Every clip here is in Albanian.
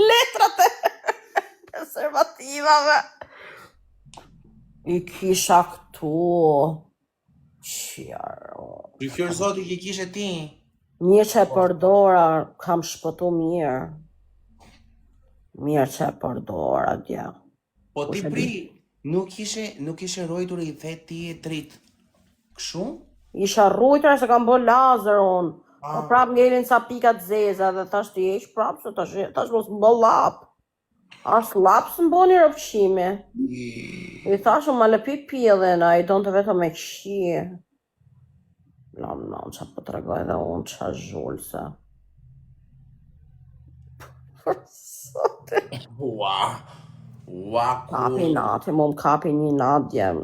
Letrat e preservativave. I kisha këtu. Qjaro. Për fjërë zoti që kishe ti. Mirë që e përdora, kam shpëtu mirë. Mirë që e përdora, dja. Po ti pri, nuk ishe rojtur i the ti e trit. Këshu? Isha rrujtër se kam bë lazer unë. Po prap ngelin sa pikat zeza dhe thash ti eq prap se tash mos më bë lap. As lap së më bëni rëfqimi. I thash ma le pi pjellin, a i donë të vetëm me qi. Lam, qa po të regoj dhe unë qa zhullëse. Ua, Kapi nati, mu më kapi një natë djem.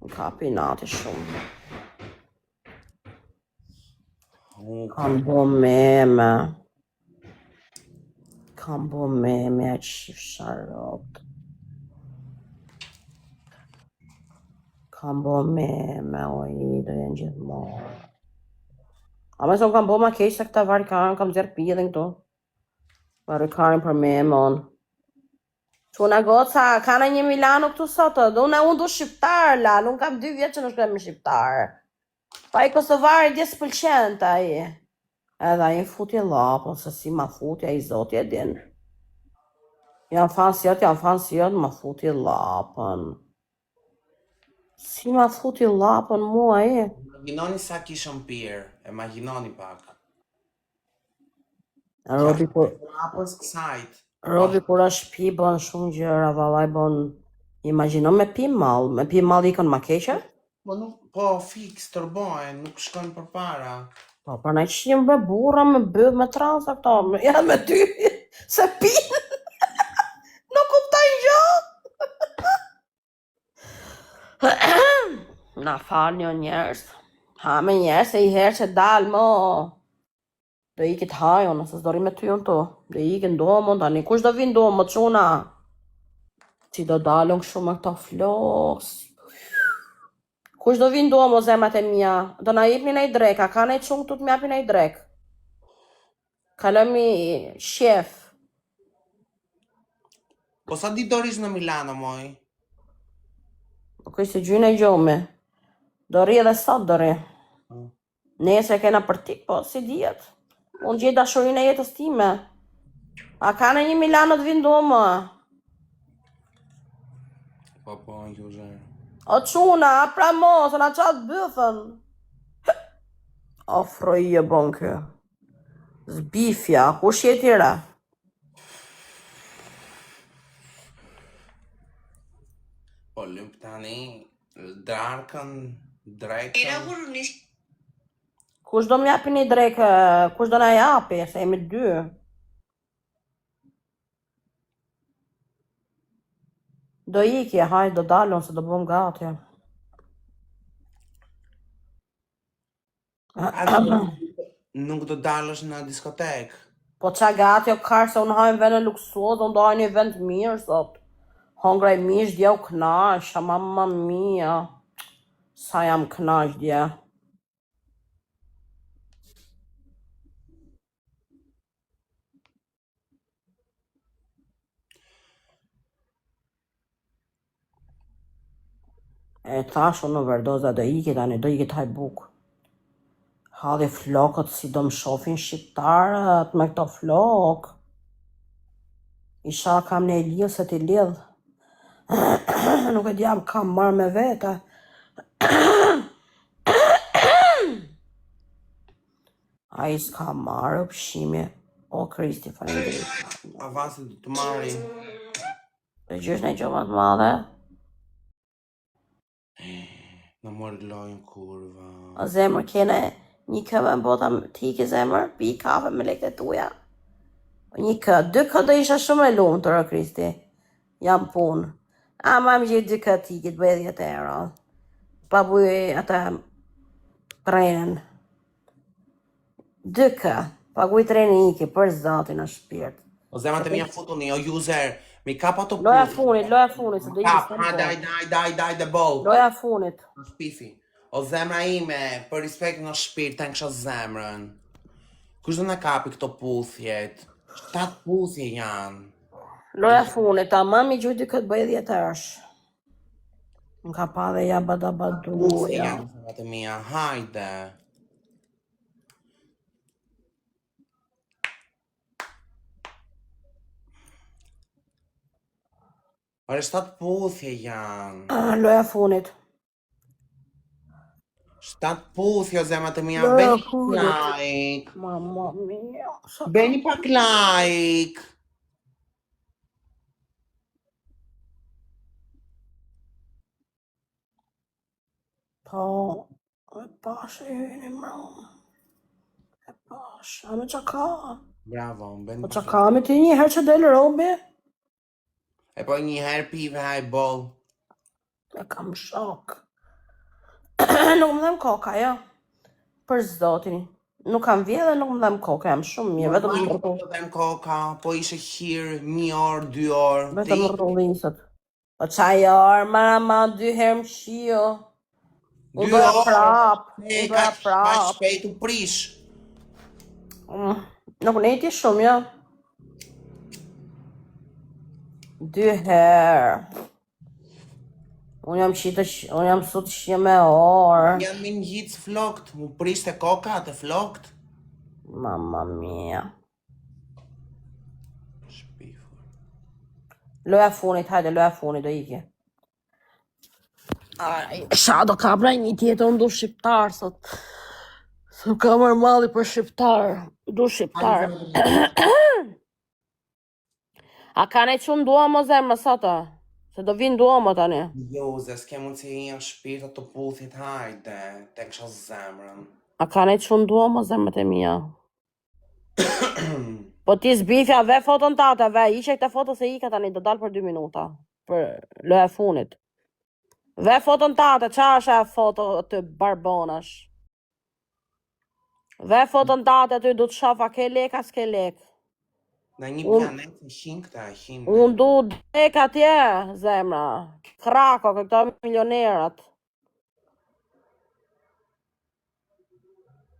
Më kapi nati shumë. Kam bo meme. Kam bo meme e qif sharot. Kam bo meme, o i do jenë gjithmonë. A me son kam bo ma keq se këta varikarin, kam zjerë pidhin këtu. Varikarin për memon. Quna goca, kana një Milano këtu sotë, unë du shqiptar, lal, unë kam 2 vjetë që në shkrem me shqiptar. Pa i Kosovari dje s'pëlqen ta i. Edhe a i futi lapën, se si ma futi, a i zoti e din. Janë fanë si ma futi lapën. Si ma futi lapën mua i. Imaginoni sa kishëm pirë, imaginoni pak. Robi kur është pi bën shumë gjëra, vallaj bën, imagino me pi mall ikon ma keqe? Po fix tërbojnë, nuk shkojnë për para. Po, për në qimë me burra, me bëdh, me transa këto, janë me ty, se pinë, nuk kuptojnë gjë. Na falë një njerës, ha me njerës e i herë që dalë mo, do i këtë hajo, nëse s'dori me ty unë to, do i këtë ndomën, tani kush do vinë ndomën, më quna, që do dalën kështu me këto flosë. Kush do vinë ndomën, zemrat e mija, do na jepni në i drek, a ka në i qungë të të mjapi në i drek. Kalëmi shef. Po sa di dorish në Milano, moj? Nuk është i gjynë e gjomi. Dori edhe sot dori. Nese kena për tik, po si djetë. Unë gjithë dashurin e jetës time. A ka në një Milano të vinë ndomën? Po, në gjuzhe. O quna, a pra mos, na qatë bëthën. Ofro i e bon kë. Zbifja, kush je tjera? Po lyp tani, drekën. Kush do m'japi një drekë, kush do na japi, se jemi 2. Do ikje, hajt, do dalon, se do bëm gati. Nuk do dalësh në diskotek. Po qa gati o karë, se unë hajnë vend e luksuoz, unë do hajnë një vend mirë, sot. Hongra i mish, dja u knash, a mamma mia. Sa jam knash, dja. E thash unë në verdoza do iki tani, do iki taj buk. Hadhi flokët si do më shofin shqiptarët me këto flokë. Isha kam në lidhë se ti lidhë. Nuk e djam kam marrë me vete. A i s'ka marrë pëshimi. O Kristi, faleminderit. Avansi do të marri. Dhe gjysh në gjë më të madhe. Në morë lojnë kurva. O zemër, kene një kë me bota ti ke zemër, pi kafe me lekte tuja. Një kë, 2 kë do isha shumë e lumë të rë Kristi. Jam punë. Ama më gjithë 2 kë ti këtë bëjë 10 euro. Pa buj ata trenin. 2 kë, pa buj trenin iki për zotin në shpirt. O zemër të mija futuni, o user. Mi kap ato loja funit, se do i daj, dhe bol. Loja funit. Në shpifi. O zemra ime, për respekt në shpirt, të në kësha zemrën. Kush do na kapi këto puthjet? 7 puthje janë. Loja funit, tamam i gjujti këtë bëj 10 herësh. Më ka pa dhe ja Puthje badabaduja. janë, zemrat e mia, hajde. Ore 7 puthje janë. Loja funit. 7 puthje, zemrat e mia, Loja bëni funit. like. Mamma mia. Bëni pak like. Po, e pash e hyni mërë. E pash, a me qa ka? Bravo, bëni Po pak qa ka me ti një herë që delë robi? E po një herë pive haj bol. E kam shok. Nuk më dhem koka, ja. Për zotin. Nuk kam vje dhe nuk më dhem koka, jam shumë mirë. Vetëm më Normal rrëtu. po dhem koka, po ishe hirë 1 orë, 2 orë. Vetëm më rrëllisët. Po qaj orë, ma 2 herë më shio. Unë doja prap. Unë doja Ka prap. shpejt u prish. Nuk ne ti shumë, ja. 2 herë. Unë jam sot shje me orë. Jam me njitës flokt, mu prishte koka të flokt. Mamma mia. Shpifur. Loja funit, hajde, loja funit, do ikje. Sha do ka brej një tjetër, unë du shqiptar, sot. Së ka mërë malli për shqiptar. Du shqiptar. A ka ne që ndua më zemë sota? Se do vinë ndua më tani. Jo, ze, s'ke mund si janë shpirtat të puthit, hajde, te kësha zemrën. A ka ne që ndua më zemët e mija? Po ti zbifja ve foton tate, ve, ishe këte foto se ika tani, do dalë për 2 minuta. Për loja funit. Ve foton tate, qa është e foto të barbonash? Ve foton tate, ty du të shafa ke lek, as ke lek. Në një planet në shimë këta, shimë. Unë du dek atje, zemra. Krako, këto milionerat.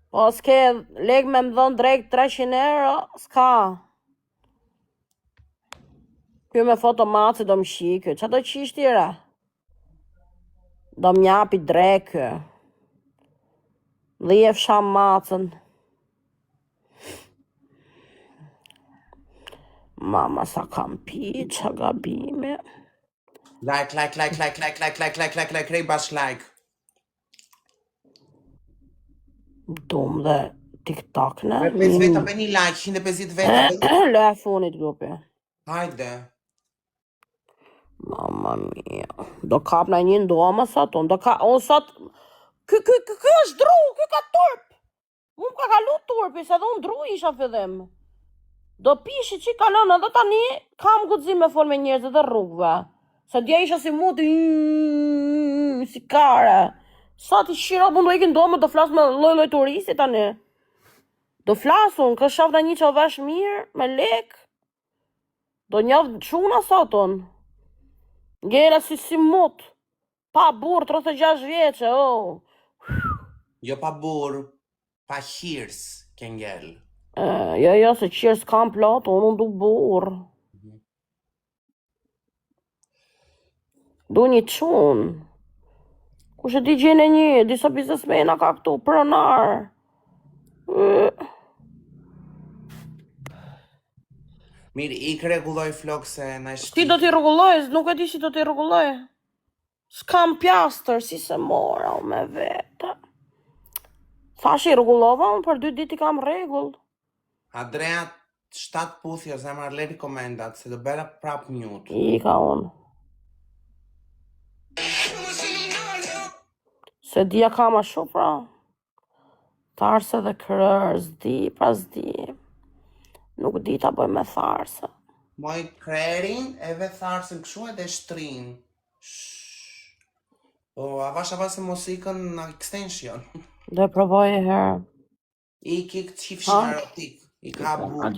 Po s'ke lek me më dhënë drejt 300 euro, s'ka. Kjo me foto maci do më shikë, qa do qish tjera? Do më njapi drekë. Dhe je fsham macën. Mama sa kam pi, qa gabime. Like, rej bash like. Dum dhe TikTok, ne? 5 veta për një like, 150 veta. Loja funit grupi. Hajde. Mamma mia. Do kap në një ndoma sot, unë sot... Ky është dru, ky ka turp. Unë ka kalu turpi, se dhe unë dru isha fillim. Do pishi që kalon, edhe tani kam guxim me fol me njerëzit dhe rrugëve. Se dje isha si muti, si kare. Sot i shira, mundu ikin ndoma, do flas me loj turisti tani. Do flasun, kë shaf në një që vesh mirë, me lek. Do njavë quna sotun. Gjera si mut. Pa burr 36 vjeqe, oh. Jo pa burr, pa hirs, ke ngell. Jo, se qirë s'kam plot, unë du burr. Du një qunë. Kushe di gjene një, disa biznesmena ka këtu, pronar. Mirë, i rregulloj flok se në shpi. Ti do t'i rregulloj, nuk e di si do t'i rregulloj. S'kam pjastër, si se mora u me vete. Thash i rregullova, unë për 2 dit i kam rregull. Andrea, 7 puthje, zemra le rekomendat, se do bera prap mute. I ka unë. Se dia ka ma shumë, pra. Tharse dhe krër, s'di, pra s'di. Nuk di ta bëj me tharse. Moj krerin, edhe tharsën këshu edhe shtrin. O, avash e musikën në extension. Do e provoj e herë. I kik qifshin erotik. I ka bu.